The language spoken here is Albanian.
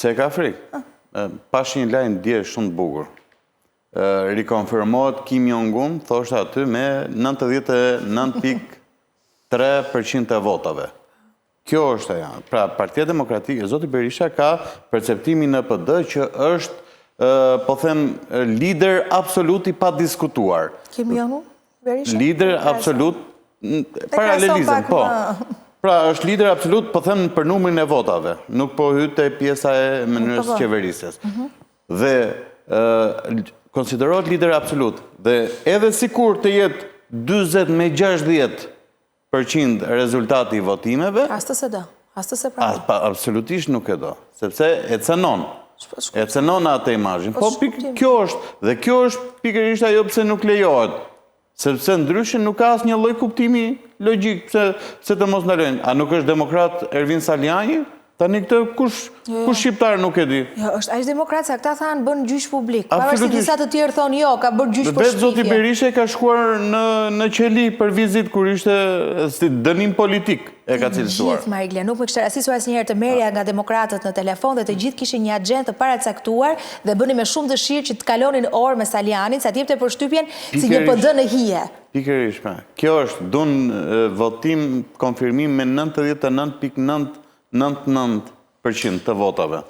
Se ka frikë. Pash një lajm dje shumë të bukur. Rikonfirmohet Kim Jong-un, thoshte aty, me 99.3% e votave. Kjo është ajo. Pra, Partia Demokratike, zoti Berisha ka perceptimin në PD që është, po them, lider absolut i pa diskutuar. Kim Jong-un? Berisha? Lider absolut, paralelizëm, po. Pra, është lider absolut, po them, për numrin e votave. Nuk po hyte pjesa e mënyrës qeverisjes. Dhe konsiderohet lider absolut. Dhe edhe sikur të jetë 40-60% rezultati i votimeve... Astës e do, astës e pra. Absolutisht nuk e do, sepse e cënon. E cënon atë imazhin. Po kjo është, dhe kjo është pikërisht ajo pse nuk lejohet. Sepse ndryshe nuk ka asnjë lloj kuptimi logjik pse të mos ndalojnë. A nuk është demokrat Ervin Saliani? Tani këtë kush shqiptar nuk e di? Jo, është aq demokrat sa këta thanë bën gjyq publik. Pavarësisht disa të tjerë thonë jo, ka bërë gjyq për shpifje. Vetë zoti Berisha ka shkuar në qeli për vizit kur ishte si dënim politik e ka cilësuar. Gjithë, Mariglia, nuk më kishte rastisur asnjëherë të merrja nga demokratët në telefon dhe të gjithë kishin një agjendë të paracaktuar dhe bënin me shumë dëshirë që të kalonin orë me Salianin, sa të jepte përshtypjen si një PD në hije. Pikërisht, kjo është dun votim konfirmim me 99.999% të votave.